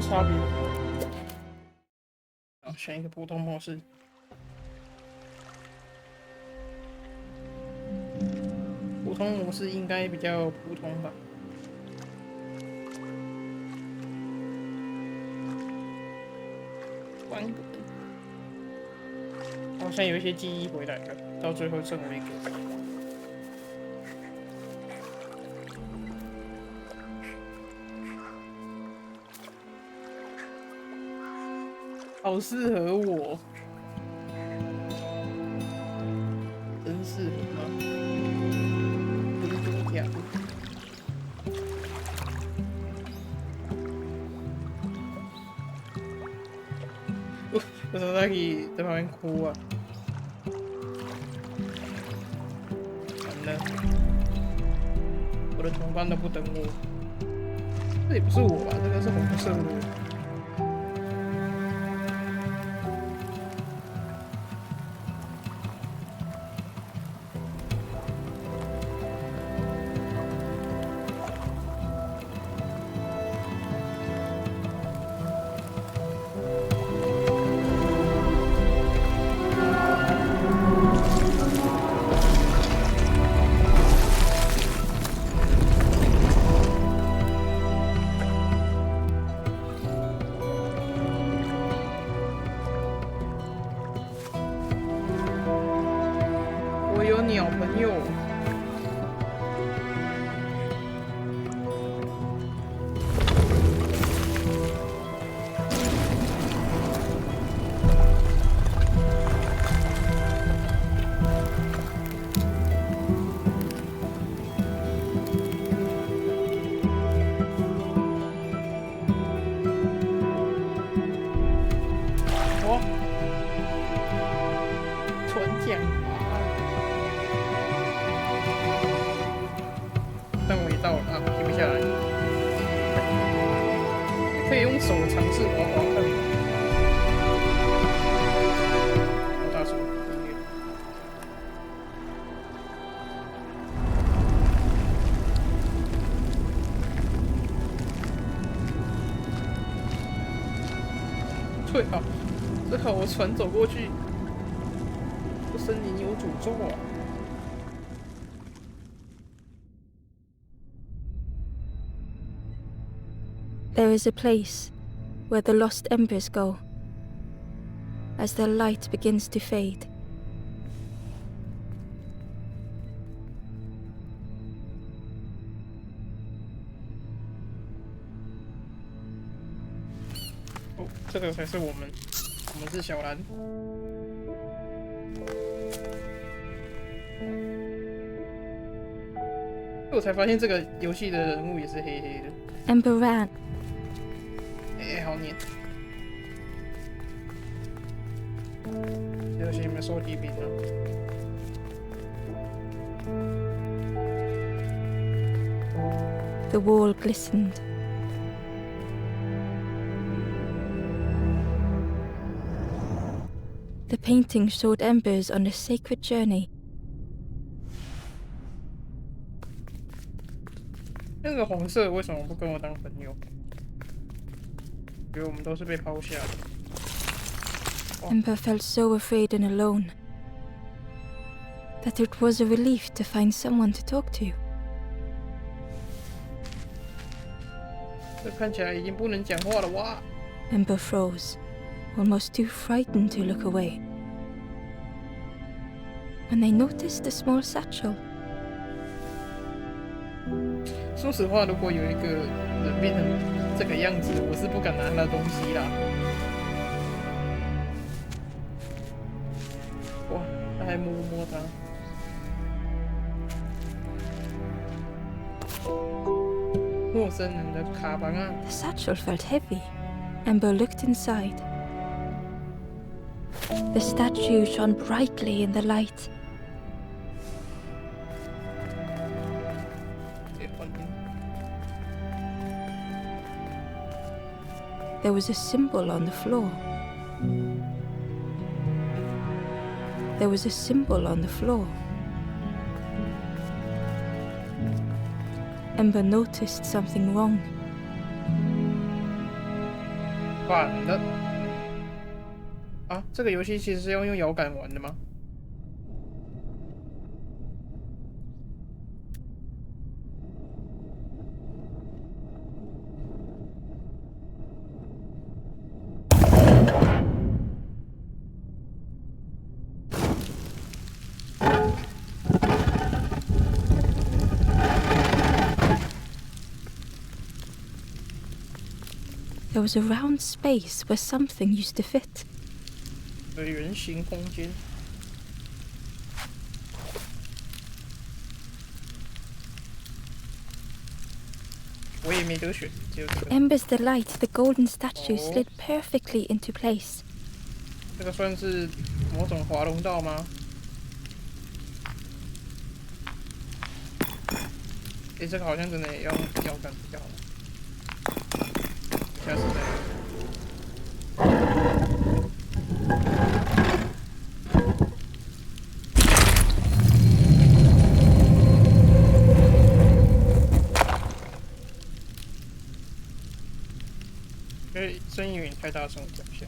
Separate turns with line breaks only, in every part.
差别。好，选一个普通模式。普通模式应该比较普通吧。关门。好像有一些记忆回来了，到最后剩了一个。好适合我，真适合吗？真多讲。为什么他可以在旁边哭啊？完了，我的同伴都不等我。这也不是我吧？这个是红色的。我有鸟朋友。哦，纯讲法。但我也到了啊，停不下来。可以用手尝试滑滑看。好大声音乐。最好我船走过去，这森林有诅咒啊！There
is a place where the lost embers go as their light begins to fade.
Oh, 这个才是我们是小蓝。我才发现这个游戏的人物也是黑黑的。
Ember ran.
好黏。有些你们收集品了。
The wall glistened. The painting showed embers on a sacred journey.
那个红色为什么不跟我当朋友？因为我们都是被抛下的。
Ember felt so afraid and alone that it was a relief to find someone to talk to.
这看起来已经不能讲话了哇！
Ember froze, almost too frightened to look away. When they noticed a small satchel.
说实话，如果有一个人变成这个样子，我是不敢拿他的东西啦。哇，他还摸摸他。陌生人的卡邦啊！
The satchel felt heavy. Ember looked inside. The statue shone brightly in the light. There was a symbol on the floor. There was a symbol on the floor. Ember noticed something wrong.
反了啊！这个游戏其实是要用摇杆玩的吗？
There was a round space where something used to fit.
圆形空间。我也没得选，只有这
To
个。
Ember's delight, the golden statue slid perfectly into place.
这个算是某种滑龙道吗？诶，这个好像真的也要摇杆比较好。下次再。 因为声音有点太大声，讲一下。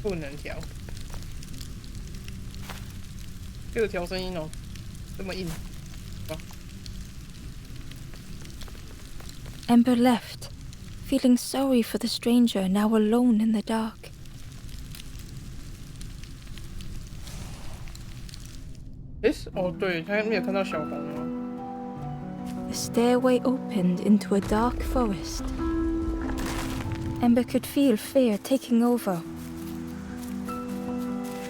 不能调。这个调声音哦，这么硬。啊
Ember left, feeling sorry for the stranger now alone in the dark.
诶，哦，对，他没有看到小红吗？
The stairway opened into a dark forest. Ember could feel fear taking over.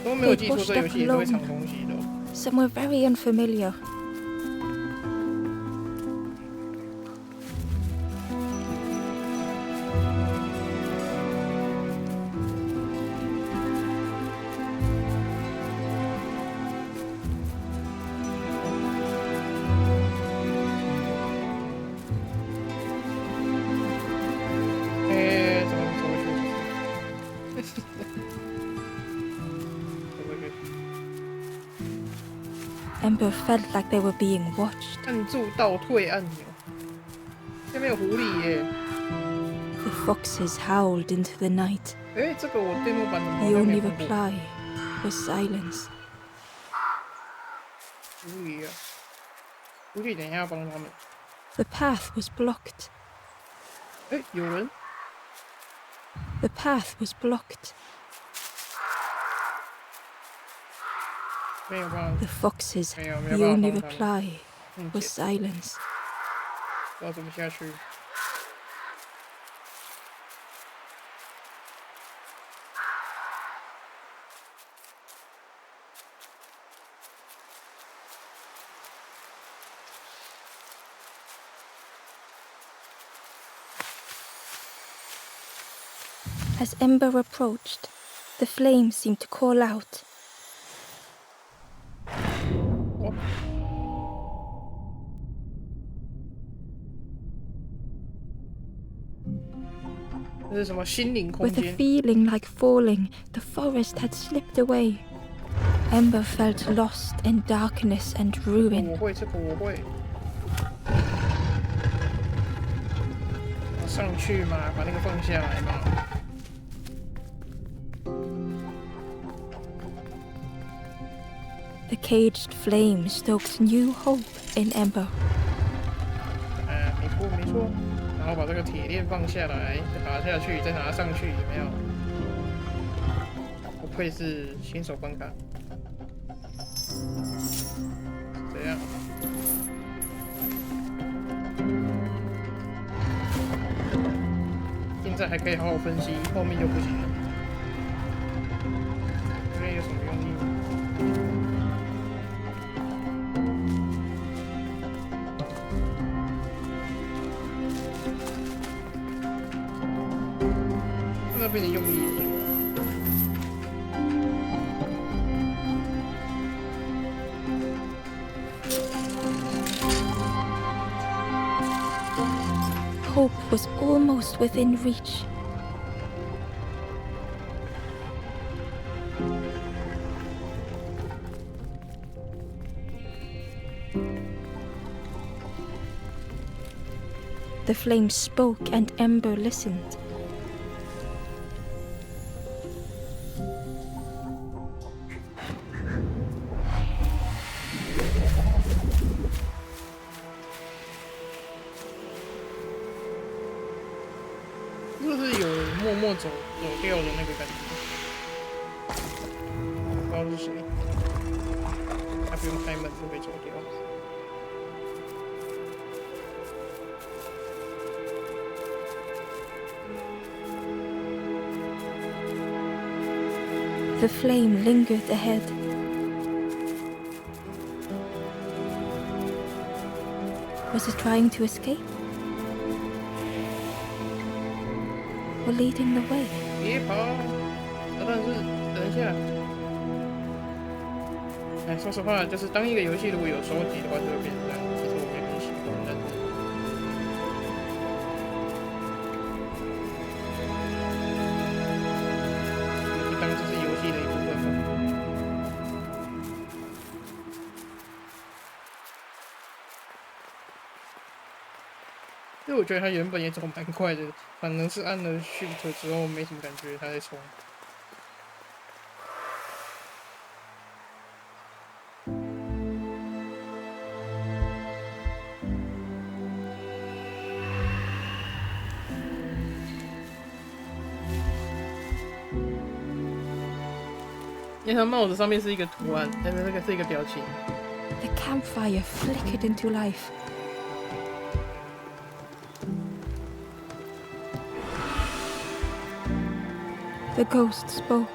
如果没有记错，这游戏也是会藏东西的。
Somewhere very unfamiliar. Ember felt like they were being watched.
按住倒退按钮，下面有狐狸耶。
The foxes howled into the night.
诶，这个我电幕版的
The only reply was silence.
狐狸啊，狐狸等一下帮他们。
The path was blocked.
诶，有人。
The path was blocked.
没有办法。
The foxes,
没有
the
办
only
法帮他们。
reply was silence.
不知道怎么下去。
As Ember approached, the flames seemed to call out.
哦，这是什么心灵空
With a
间？
feeling like falling, the forest had slipped away. Ember felt lost in darkness and
我
ruin.
会，这个我会。上去嘛，把那个放下来嘛。
The caged flame stoked new hope in Ember.
没错没错。然后把这个铁链放下来，再爬下去，再拿上去，有没有？不愧是新手关卡。这样。现在还可以好好分析，后面就不行了。这边有什么用意？ 那边的用意是什么？
Hope was almost within reach. The flame spoke and Ember listened.
就是有默默走掉的那个感觉，不知道是谁，他不用开门就可以走掉。
The flame lingered ahead. Was it trying to escape? Or leading the way?
别跑！但是等一下，哎，说实话，就是当一个游戏如果有收集的话，就会变成这样。其实我也很喜欢，但是。当这是游戏的一部分吧。因为我觉得他原本也走蛮快的，反正是按了 Shift 之后没什么感觉，他在冲。因为他帽子上面是一个图案，但是那个是一个表情。
The campfire flickered into life. The ghost spoke.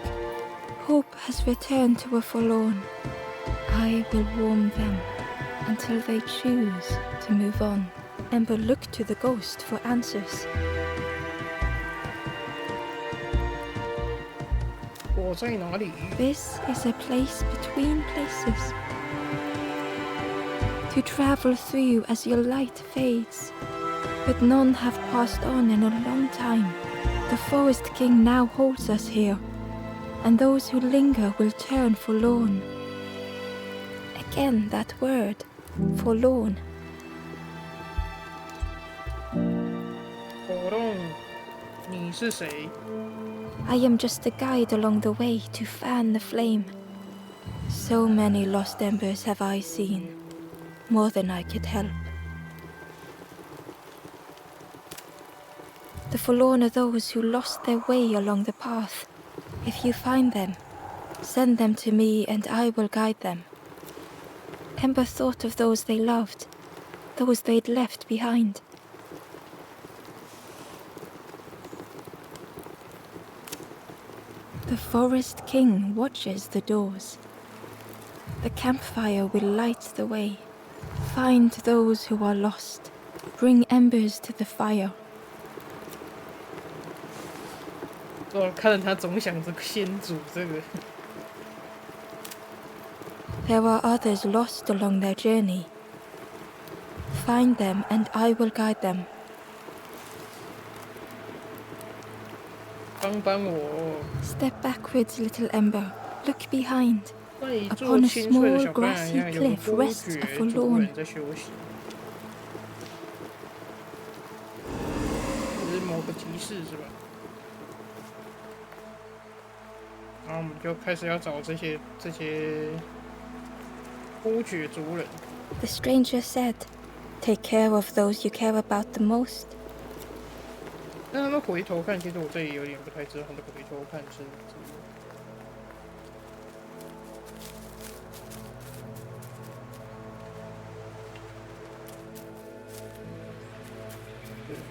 Hope has returned to a forlorn. I will warm them until they choose to move on. Ember looked to the ghost for answers.
我在哪里？
This is a place between places. To travel through as your light fades. But none have passed on in a long time. The Forest King now holds us here, and those who linger will turn forlorn. Again that word, forlorn.
活动，你是谁？
I am just a guide along the way to fan the flame. So many lost embers have I seen, more than I could help. The forlorn are those who lost their way along the path. If you find them, send them to me and I will guide them. Ember thought of those they loved, those they'd left behind. The Forest King watches the doors. The campfire will light the way. Find those who are lost. Bring embers to the fire.
我看着他总想着先煮这个。
There are others lost along their journey. Find them and I will guide them.
帮帮我！
Step backwards, little Ember. Look behind.
那一座
Upon a
清脆的
small
小干一样，
grassy
有个
cliff
伯
rests
爵
a
主
forlorn.
人在休息。这是某个集市是吧？然后我们就开始要找这些伯爵族人。
The stranger said, "Take care of those you care about the most."
那他们回头看，其实我这里有点不太知道他们回头看是怎么。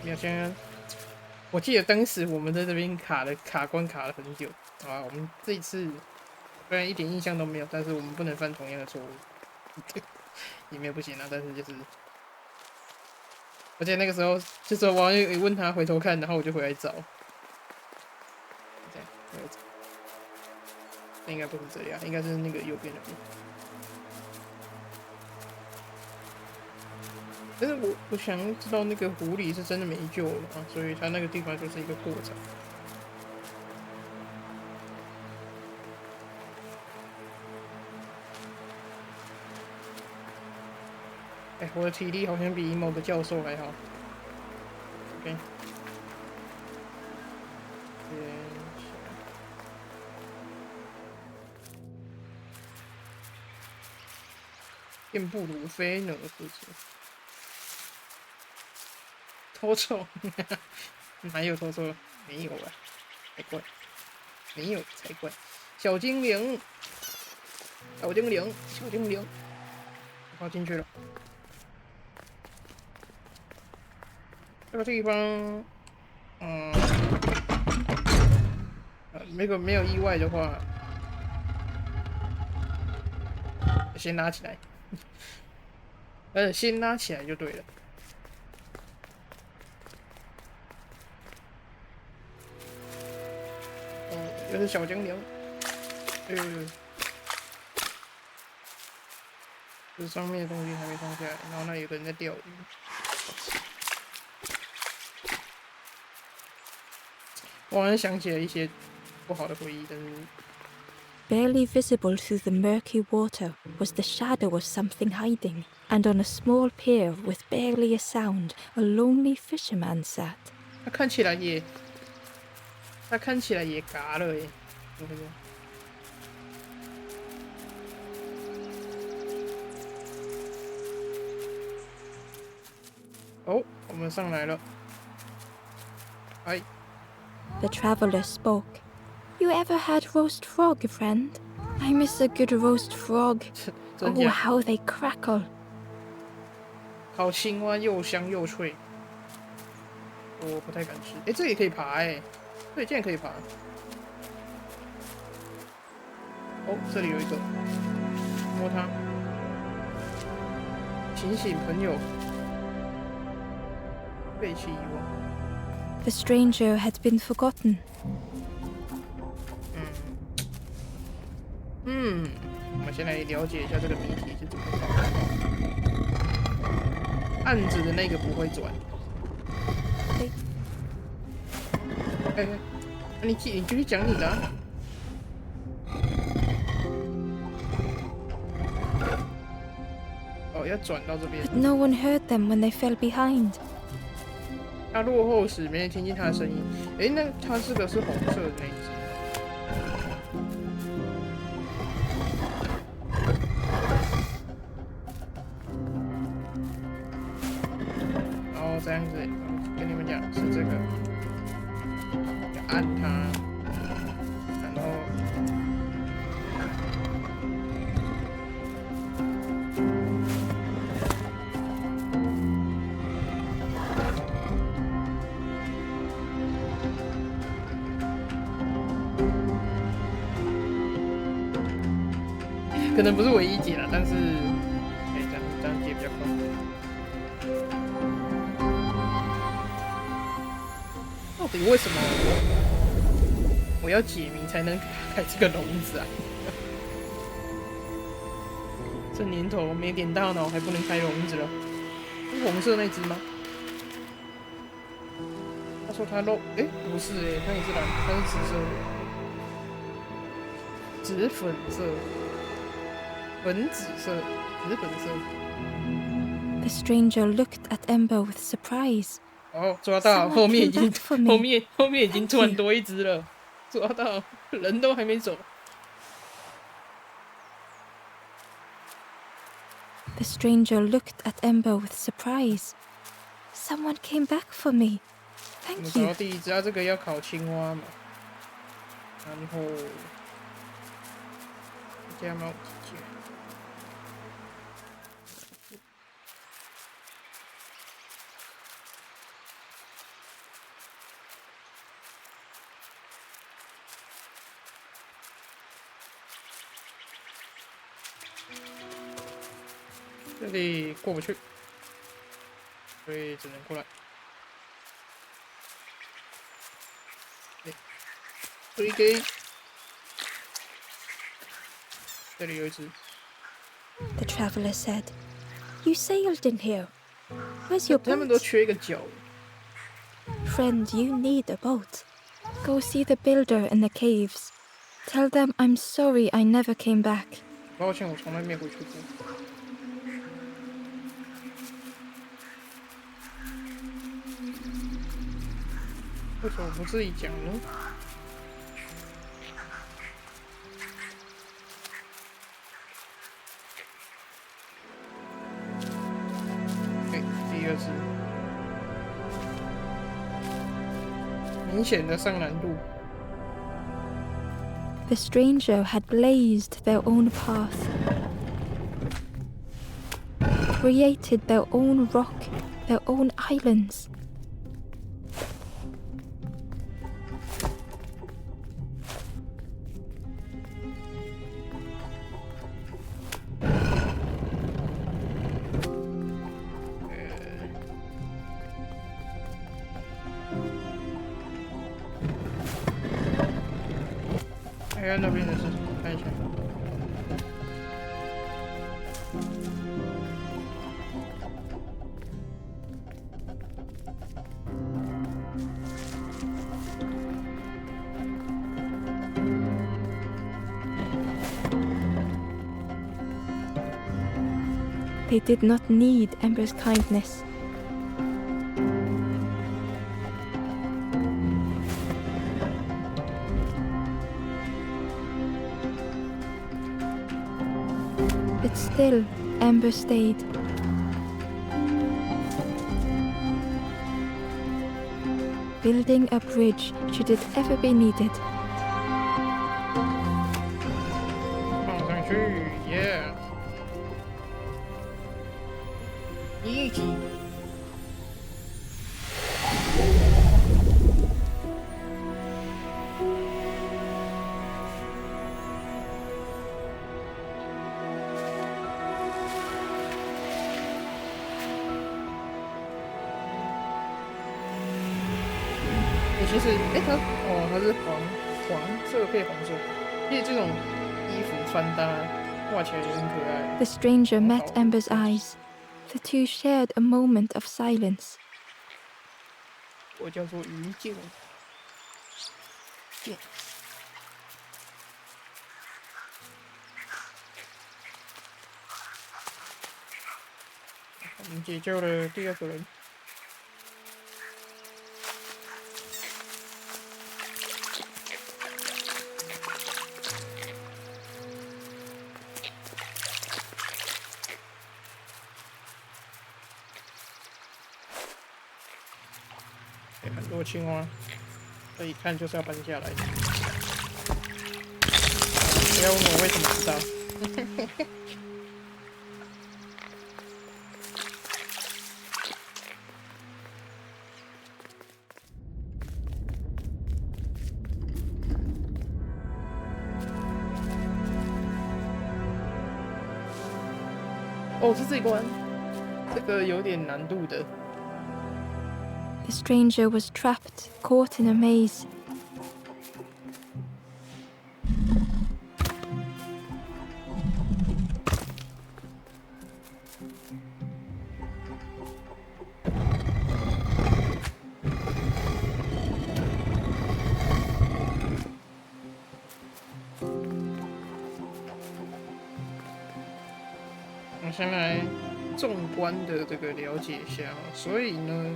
对，要先，我记得当时我们在这边卡关卡了很久啊。我们这一次虽然一点印象都没有，但是我们不能犯同样的错误，也没有不行啊。但是就是。 而且那个时候，就是我问他回头看，然后我就回来找。这样，回来找。那应该不是这样，应该是那个右边那边。但是我想知道那个狐狸是真的没救了啊，所以他那个地方就是一个过程。哎，我的体力好像比某个教授还好。遍布如飞呢，是不是？偷臭，哪有偷臭？没有啊，才怪，没有才怪。小精灵，小精灵，小精灵，跑进去了。这个地方，没有意外的话，先拉起来，先拉起来就对了。哦，又是小精灵，这上面的东西还没放下来，然后那有个人在钓鱼。我好像想起了一些不好的回忆，但是
Barely visible through the murky water was the shadow of something hiding, and on a small pier with barely a sound, a lonely fisherman sat.
他看起来也嘎了耶，怎么说？哦，我们上来了。哎，
The traveller spoke. You ever had roast frog, friend? I miss a good roast frog.
真
Oh,
假？
how they crackle.
烤青蛙又香又脆，我不太敢吃。哎，这也可以爬哎，对，竟然可以爬。哦，这里有一个，摸它。醒醒，朋友，废弃遗忘。
The stranger had been forgotten.
我们先来了解一下这个谜题是怎么搞的。案子的那个不会转。你继续讲你的、啊。哦，要转到这边。
But no one heard them when they fell behind.
他落后时，没人听见他的声音。哎，那他这个是红色的那一只。然后这样子，跟你们讲是这个，要按它，然后。 可能不是唯一解啦，但是，这样解比较快。到底为什么我要解谜才能开这个笼子啊？这年头没点大脑还不能开笼子了？是红色那只吗？他说他漏，不是他也是蓝，他是紫色，紫粉色。 粉紫色，紫粉色。
The stranger looked at Ember with surprise.
哦，抓到！后面已经突然多一只了，抓到，人都还没走。
The stranger looked at Ember with surprise. Someone came back for me.
我们
Thank
找
you.
到第一只，这个要烤青蛙嘛，然后加猫几件。 这里过不去，所以只能过来。推给，这里有一只。
The traveller said, "You sailed in here. Where's your
他们都
boat?"
缺一个角。
Friend, you need a boat. Go see the builder in the caves. Tell them I'm sorry I never came back.
抱歉，我从来没回去过。为什么不自己讲呢？明显的上难度。
The stranger had blazed their own path, created their own rock, their own islands.
I 那边的是看一下。
They did not need Ember's kindness. But still, Ember stayed. Building a bridge should it ever be needed.
放上去 ，Yeah！ 一级。其实，它是黄色配红色，其实这种衣服穿搭画起来也很可爱。
The stranger met Ember's eyes. The two shared a moment of silence.
我叫做鱼镜。我们解救了第二个人。很多青蛙，这一看就是要搬下来的。不要问我为什么知道。哦，是这一关，这个有点难度的。
The stranger was trapped, caught in a maze.
我先来纵观的这个了解一下，所以呢。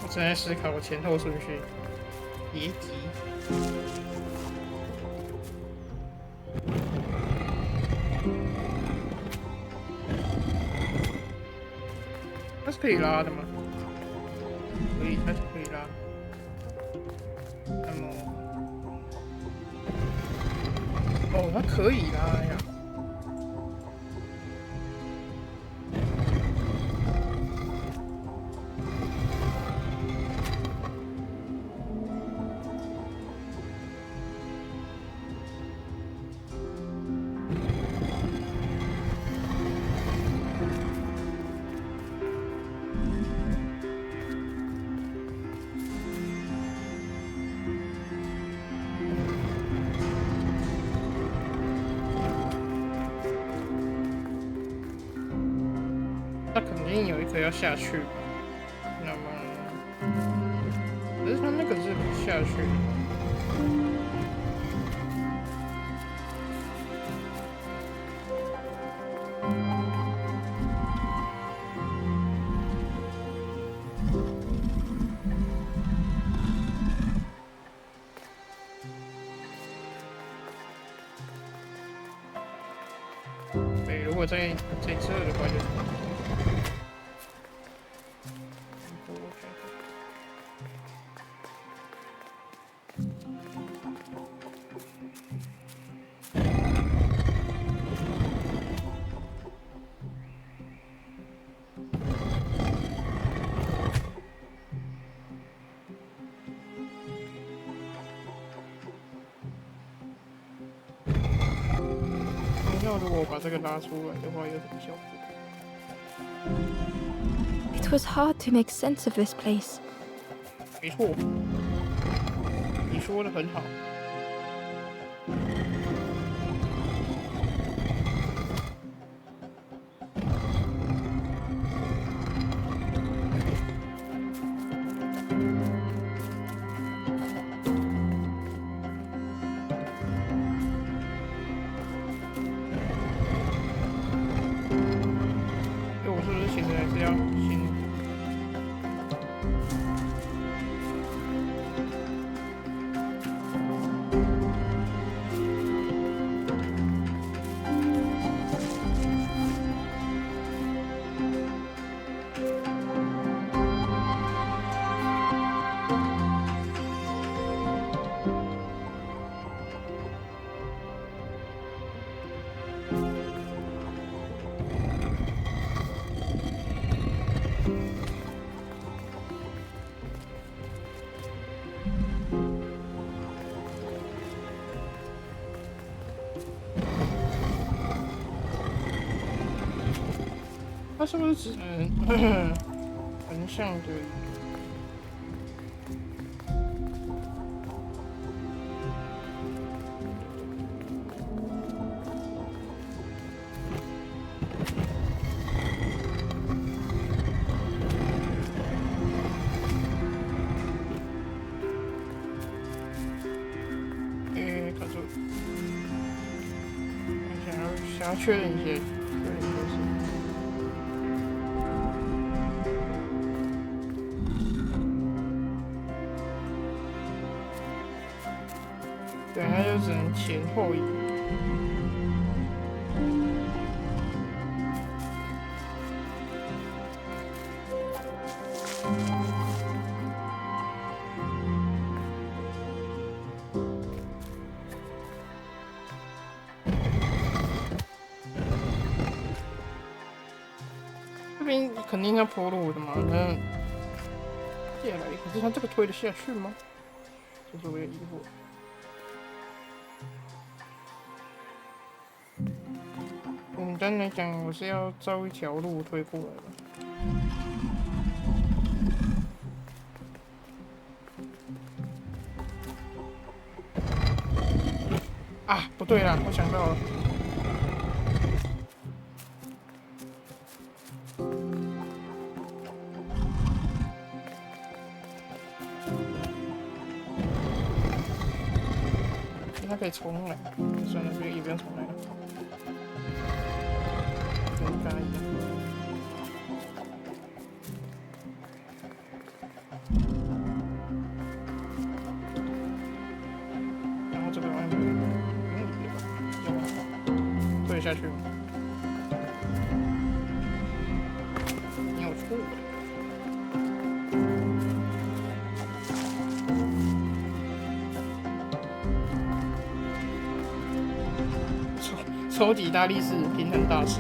正在思考前后顺序，别急。它是可以拉的吗？可以，它是可以拉。那么，哦，它可以拉呀。它肯定有一颗要下去，那么，可是它那个是不下去的。对，如果在这的话就。如果我把这个拉出来的话，有什么效果
It was hard to make sense of this place.
没错，你说的很好。它是不是只能横向的？卡住！想要确认一些。对，它就只能前后移。这边肯定要坡路的嘛，那接下来，可是它这个推得下去吗？这是我的疑惑。简单来讲，我是要造一条路推过来的。啊，不对啦，我想到了。它可以重来，算了，也不用重来了。跟刚刚一样。然后这个玩意不用理了，就往后推下去。你有错。超级大力士平衡大师。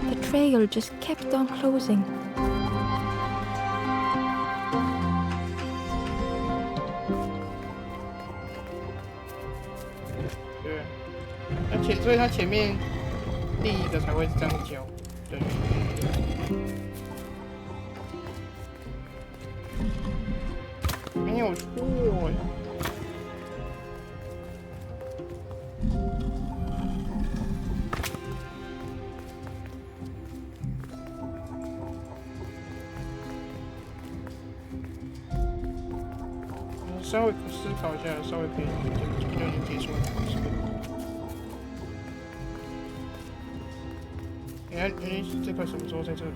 The trail just kept on closing.
对，所以它前面第一个才会这样教，对。没有错呀。稍微思考一下，稍微可以就连接出来。哎，这块什么时候在这里？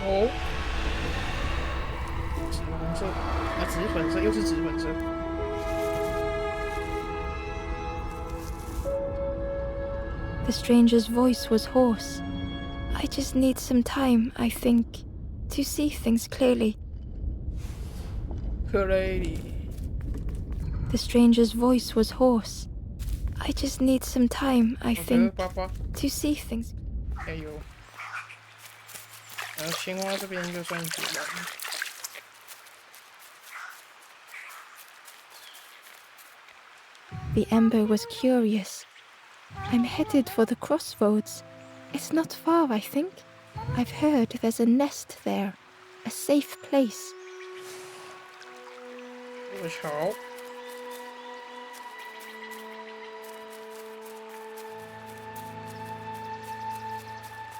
哦，紫红色啊，紫粉色，又是紫粉色。
The stranger's voice was hoarse. I just need some time, I think, to see things clearly.
Clearly.
The stranger's voice was hoarse. I just need some time, I think, to see things.
加油！然后青蛙这边就算解完了。
The ember was curious. I'm headed for the crossroads. It's not far, I think. I've heard there's a nest there, a safe place.
这个桥。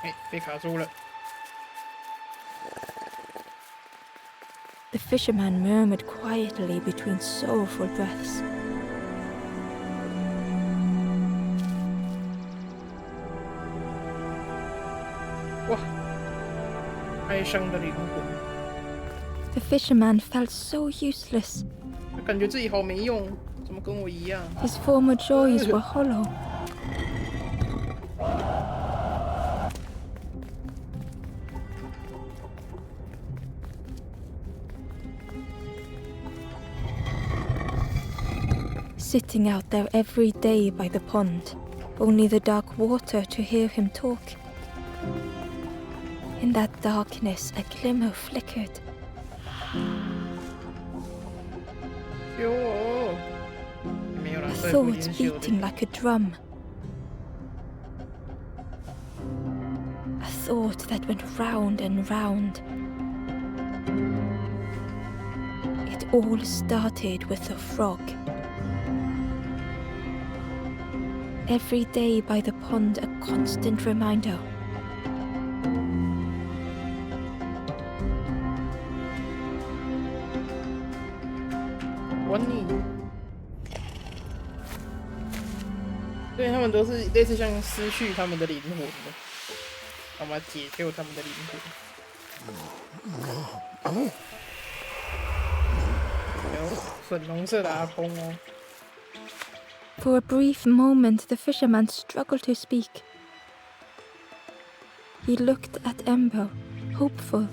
哎，被卡住了。
The fisherman murmured quietly between sorrowful breaths.
哇，哀伤的灵魂。
The fisherman felt so useless.
感觉自己好没用，怎么跟我一样？
His former joys were hollow. Sitting out there every day by the pond, only the dark water to hear him talk. In that darkness, a glimmer flickered.
有我，没有啦，
A
这不
thought
延续我的。
beating like a drum. A thought that went round and round. It all started with a frog. Every day by the pond, a constant reminder.
One 对他们都是类似像失去他们的灵魂的，好吗？解救他们的灵魂。有粉红色的阿公哦。
For a brief moment, the fisherman struggled to speak. He looked at Ember, hopeful.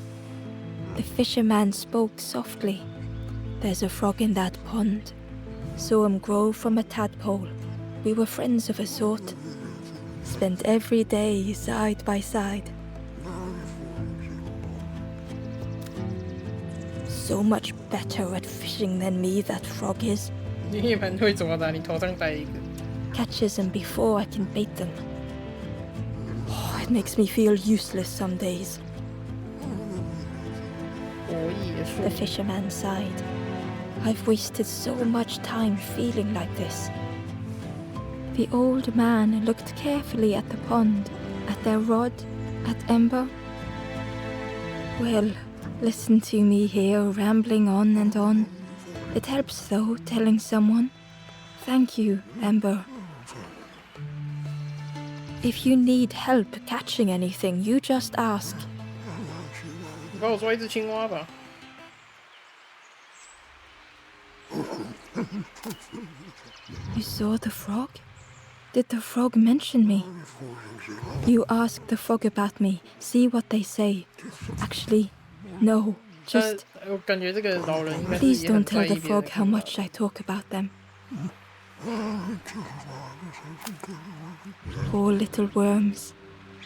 The fisherman spoke softly. There's a frog in that pond. Saw him grow from a tadpole. We were friends of a sort. Spent every day side by side. So much better at fishing than me, that frog is.
你也蛮会抓的啊，你头上戴一个。
Catches them before I can bait them. Oh, it makes me feel useless some days.
我也
The
说，
fisherman sighed. I've wasted so much time feeling like this. The old man looked carefully at the pond, at their rod, at Ember. Well, listen to me here rambling on and on. It helps though, telling someone. Thank you, Ember. If you need help catching anything, you just ask.
你帮我抓一只青蛙吧。
You saw the frog? Did the frog mention me? You ask the frog about me, see what they say. Actually, no, just
我感觉这个老人应该是
please
也很
don't
在
tell
意
the
别人
frog
的
how
看法。
much I talk about them. Poor little worms.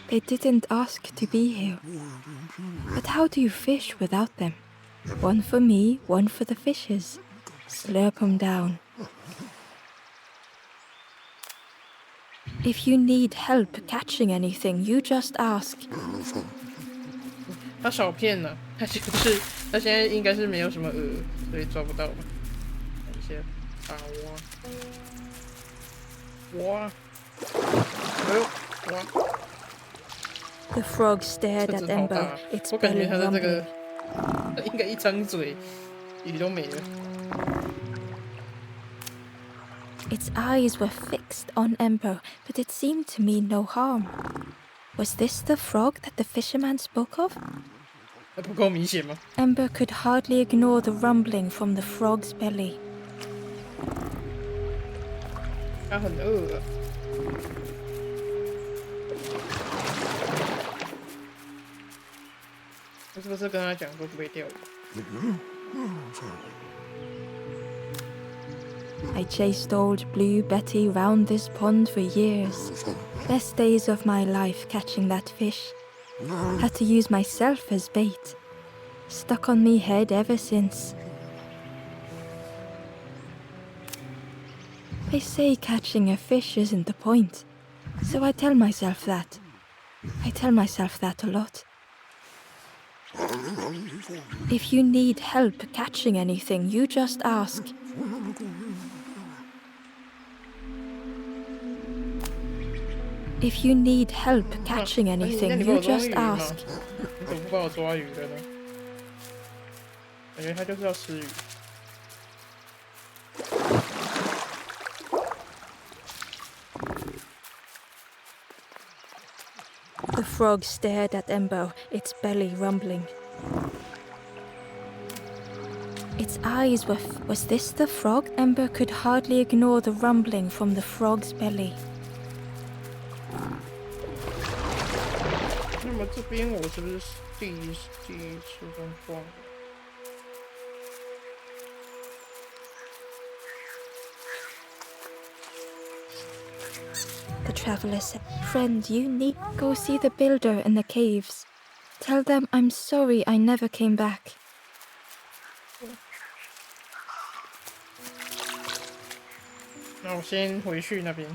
They didn't ask to be here. But how do you fish without them? One for me, one for the fishes. Slurp 'em down. If you need help catching anything, you just ask.
他少骗了，他现在应该是没有什么鹅，所以抓不到吧？看一下，大蛙，哇，哎呦，哇！
The frog stared at Ember, its
我感觉
belly
它的这
rumbling.
个应该一张嘴，鱼都没了。
Its eyes were fixed on Ember, but it seemed to mean no harm. Was this the frog that the fisherman spoke of?
还不够明显吗？
Ember could hardly ignore the rumbling from the frog's belly.
它很饿啊。我是不是跟他讲说不会钓鱼？
I chased old Blue Betty round this pond for years. Best days of my life catching that fish. Had to use myself as bait. Stuck on me head ever since. They say catching a fish isn't the point, so I tell myself that. I tell myself that a lot. If you need help catching anything, you just ask. If you need help catching anything, you just ask.
你怎么不帮我抓鱼的呢？感觉他就是要吃鱼。
The frog stared at Ember, its belly rumbling. Its eyes were... Was this the frog? Ember could hardly ignore the rumbling from the frog's belly.
那么这边我是不是第一次刚逛？
The traveler said, Friend, you need go see the builder in the caves. Tell them I'm sorry I never came back.
那我先回去那边。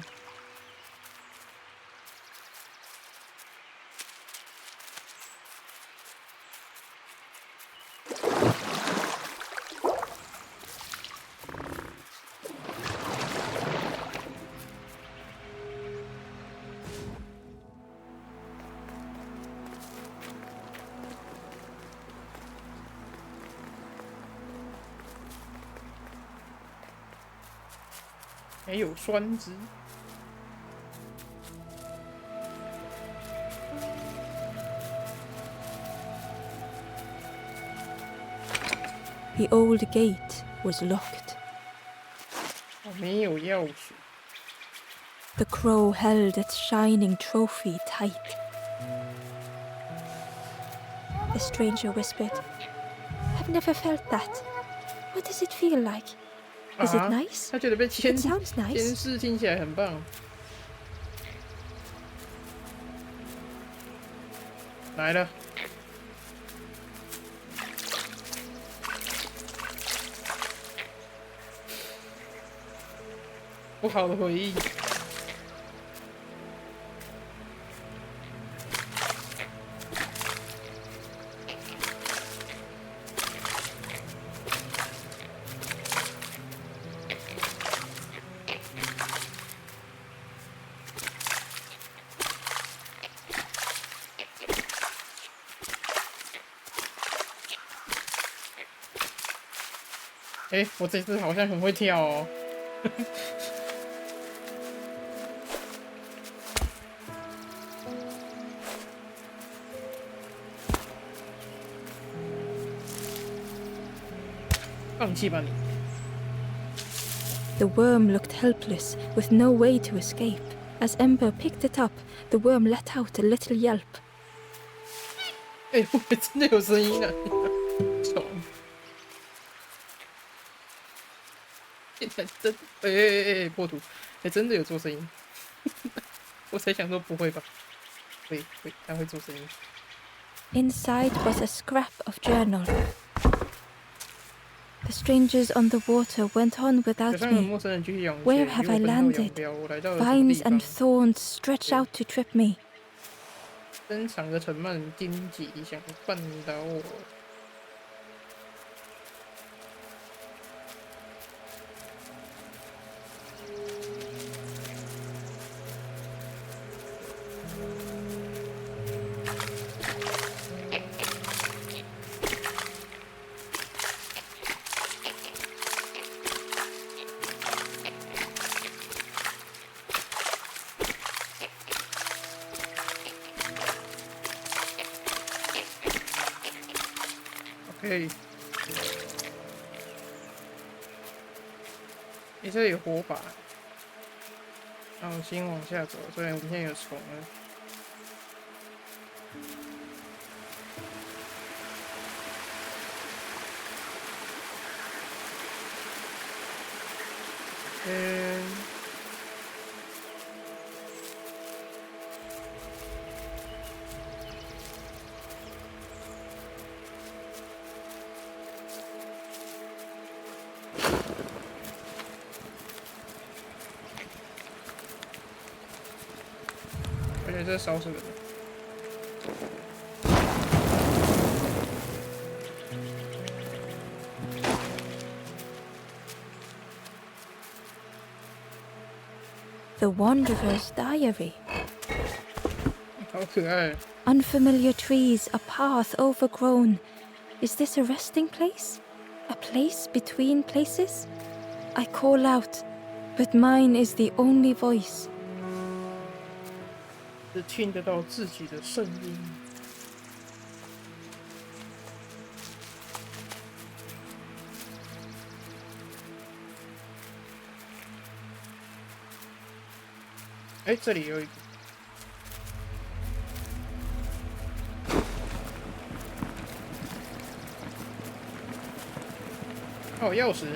还有酸汁。
The old gate was locked.
我没有钥匙。
The crow held its shining trophy tight. The stranger whispered, I've never felt that. What does it feel like? Is it nice?
他觉得被
It sounds nice.
监视听起来很棒。来了。不好的回忆。哎，我这次好像很会跳哦。放弃吧你。
The worm looked helpless, with no way to escape. As Ember picked it up, the worm let out a little yelp.
哎，我真的有声音了。爽。真，哎，破土，哎，真的有做声音。我才想说不会吧？会，它会做声音。
Inside was a scrap of journal. The strangers on the water went on without me. Where have I landed? Vines and thorns stretch out to trip me.
登场的沉闷荆棘想绊倒我。OK， 这里有火把，那我先往下走。虽然我们现在有虫了。而且这烧什么的？
The Wanderer's Diary.
好可爱。
Unfamiliar trees, a path overgrown. Is this a resting place? A place between places? I call out, but mine is the only voice.
只听得到自己的声音。哎，这里有一个。哦，钥匙。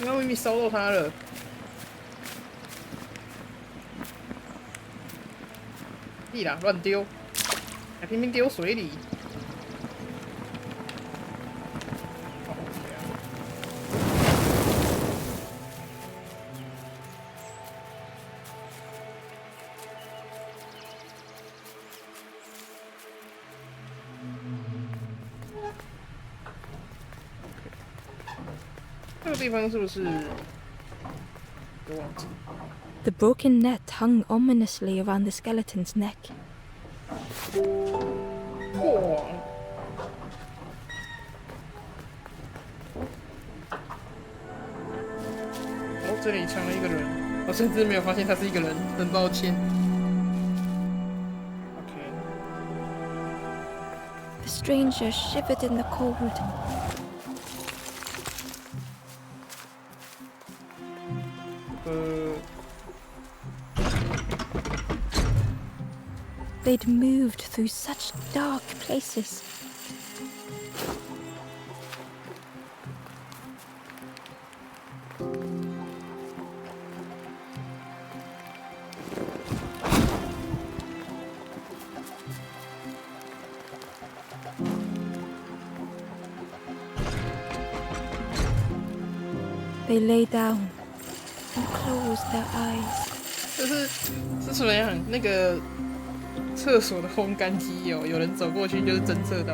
刚刚明明烧到它了，屁啦，乱丢，还偏偏丢水里。这个地方是不是？我忘记。
The broken net hung ominously around the skeleton's neck.
哇！哦，这里藏了一个人，我甚至没有发现他是一个人，很抱歉。OK。
The stranger shivered in the cold. They'd moved through such dark places. They lay down and closed their eyes.
这是怎么样？那个厕所的烘干机哦，有人走过去就是侦测到。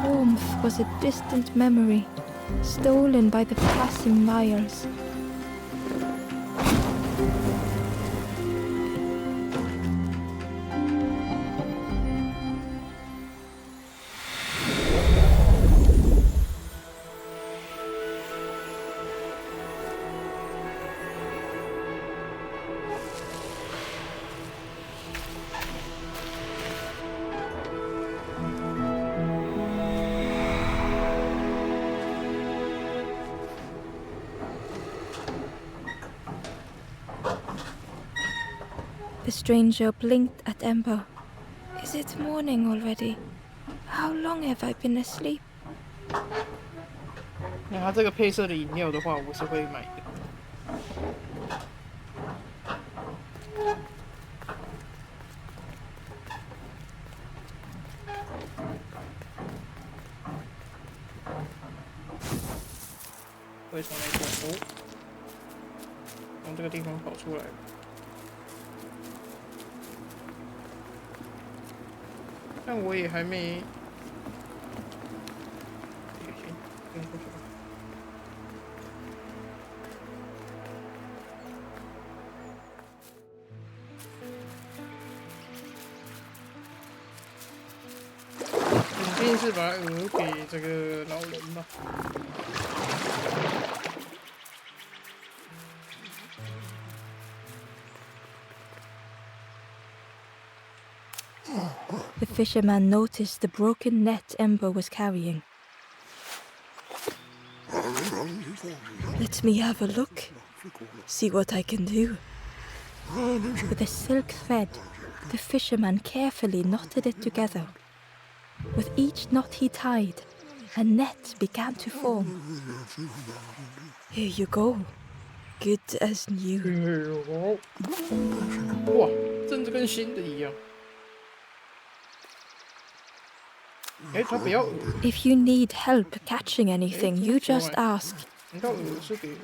Warmth was a distant memory, stolen by the passing miles. The stranger blinked at Ember. Is it morning already? How long have I been asleep?
那它这个配色的饮料的话，我是会买的。会从那边哦，从这个地方跑出来。但我也还没。先过去吧。肯定是把鹅给这个老人吧。
The fisherman noticed the broken net Ember was carrying. Let me have a look. See what I can do. With a silk thread, the fisherman carefully knotted it together. With each knot he tied, a net began to form. Here you go. Good as new.
哇，真的跟新的一样。哎，他不要鹅。
If you need help catching anything, you just ask.
难道鹅是给？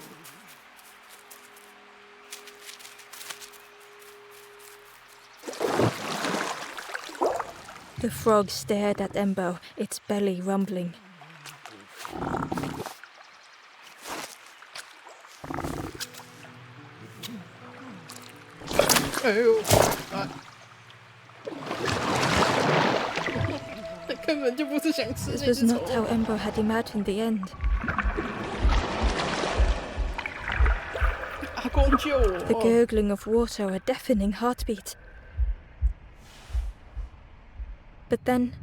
The frog stared at Ember, its belly rumbling. This was not how Ember had imagined the end. The gurgling of water, a deafening heartbeat. But then...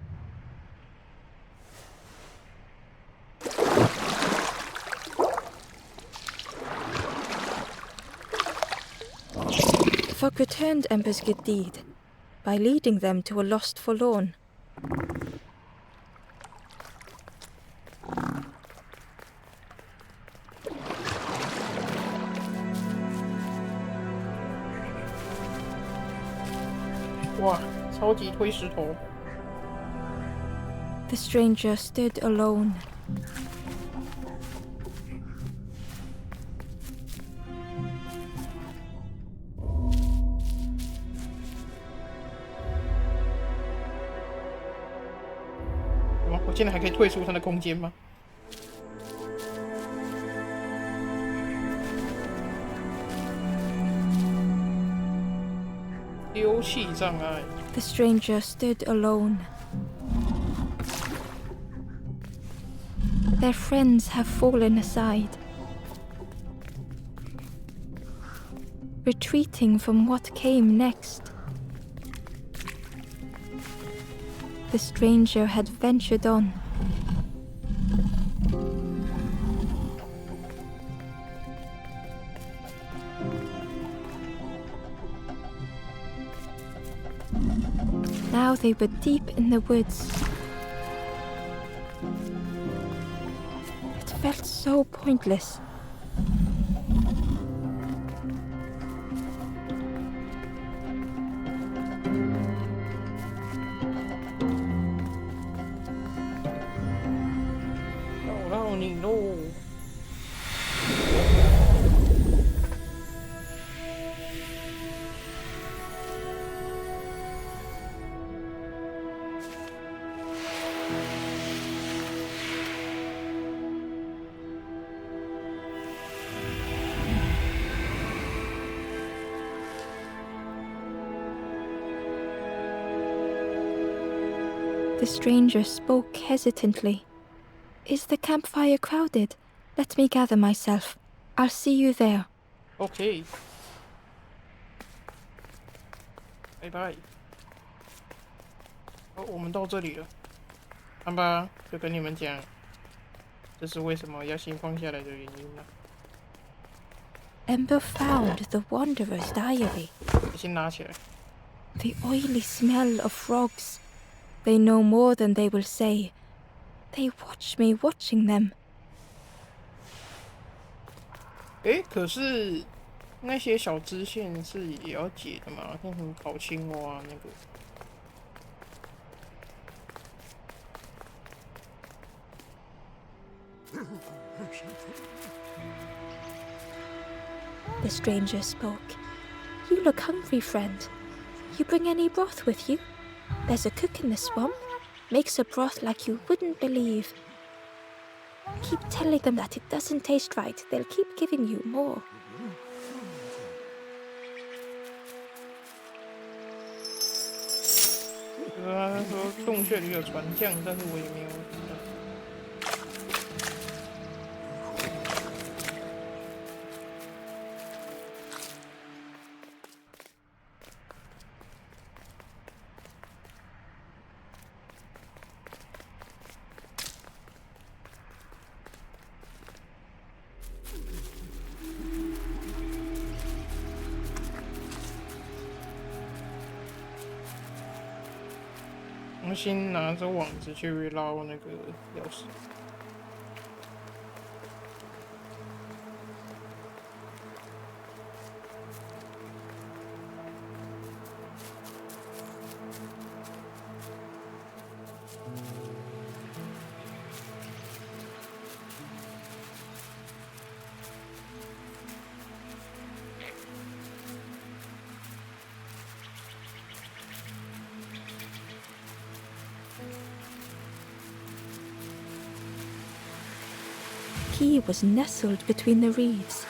the frog returned Ember's good deed by leading them to a lost forlorn.
Wow, 超级推石头。
The stranger stood alone.
Wow, 我现在还可以退出他的空间吗？ 丢弃障碍。
The stranger stood alone. Their friends have fallen aside, retreating from what came next. The stranger had ventured on. Now they were deep in the woods. It felt so pointless. The stranger spoke hesitantly. Is the campfire crowded? Let me gather myself. I'll see you there.
OK。拜拜。哦，我们到这里了。看吧，就跟你们讲，这是为什么要先放下来的原因了。
Ember found the Wanderer's diary.
先拿起来。
The oily smell of frogs. They know more than they will say. They watch me watching them.
诶，可是那些小支线是也要解的嘛？像什么跑青蛙那个。
the stranger spoke. You look hungry, friend. You bring any broth with you? There's a cook in the swamp. Makes a broth like you wouldn't believe. Keep telling them that it doesn't taste right. They'll keep giving you more.
他说洞穴里有船匠，但是我也没有。我们先拿着网子去捞那个钥匙。
Key was nestled between the reeds,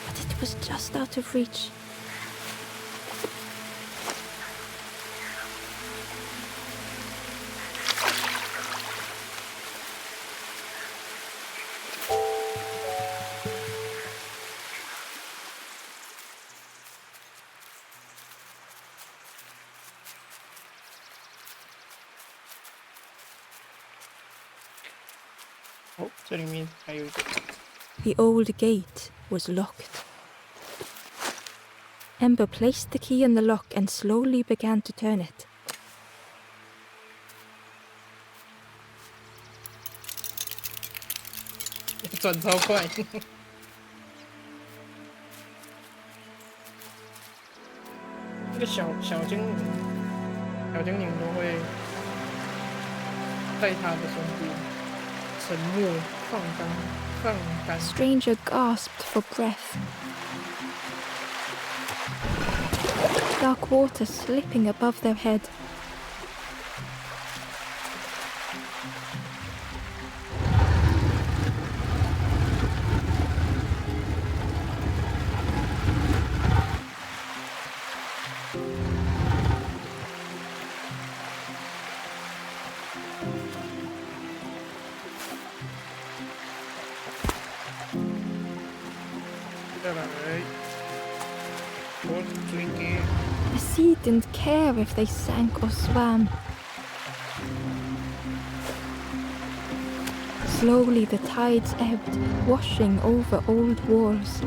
but it was just out of reach. The old gate was locked. Ember placed the key in the lock and slowly began to turn it.
转超快。这个小精灵都会在他的身边沉默放干。
Stranger gasped for breath. Dark water slipping above their head. The sea didn't care if they sank or swam. Slowly the tides ebbed, washing over old walls.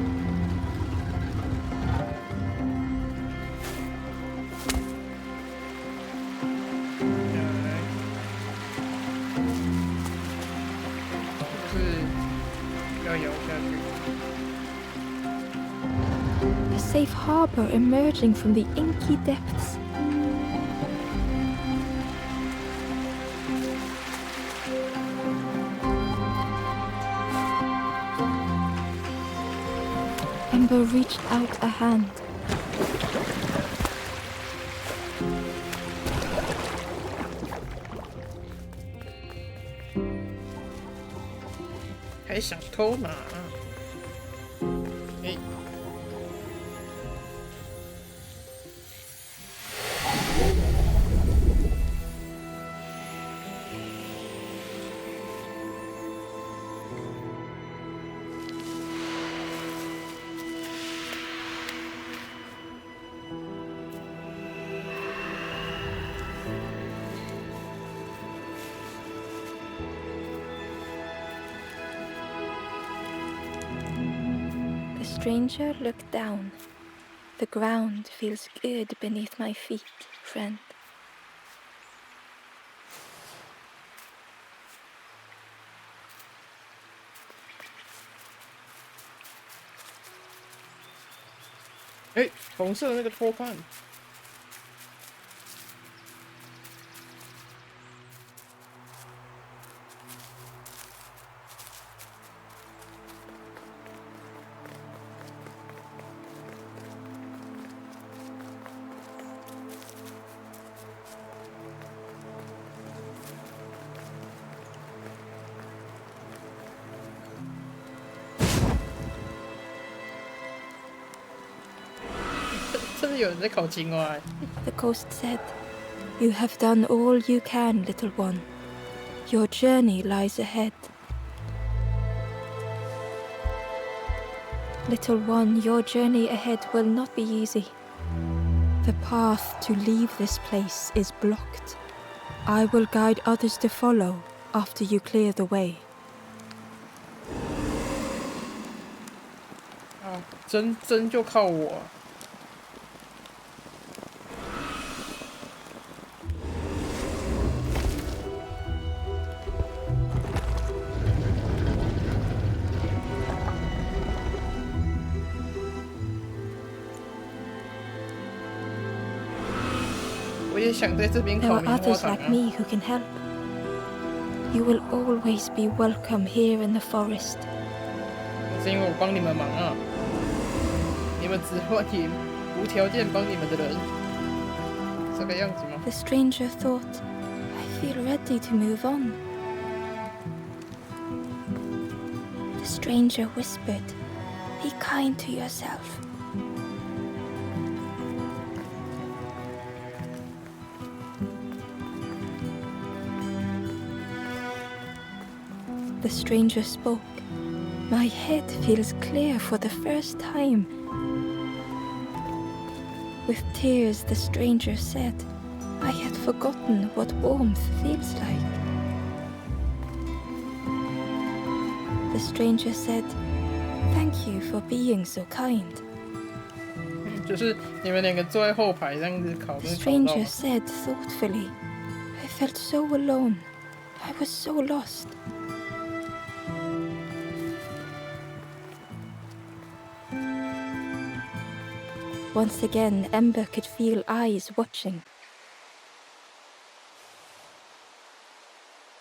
A safe harbor emerging from the inky depths. Ember reached out a hand.
Hey, 想偷拿。哎。
The stranger looked down. The ground feels good beneath my feet, friend.
Hey, 红色的那个托盘。真的有人在烤青蛙欸。
The ghost said, "You have done all you can, little one. Your journey lies ahead." Little one, your journey ahead will not be easy. The path to leave this place is blocked. I will guide others to follow after you clear the way.
啊，真就靠我啊。我也想在这边
There
烤
are
棉花
others
糖
like
啊。
me who can help. You will always be welcome here in the forest.
是因为我帮你们忙啊，你们只欢迎无条件帮你们的人，这个样子吗？
The stranger thought, "I feel ready to move on." The stranger whispered, "Be kind to yourself." The stranger spoke. My head feels clear for the first time. With tears, the stranger said, I had forgotten what warmth feels like. The stranger said, Thank you for being so kind.
就是你们两个坐在后排这样子烤，
The
真的烤到
stranger said thoughtfully, I felt so alone. I was so lost. Once again, Ember could feel eyes watching.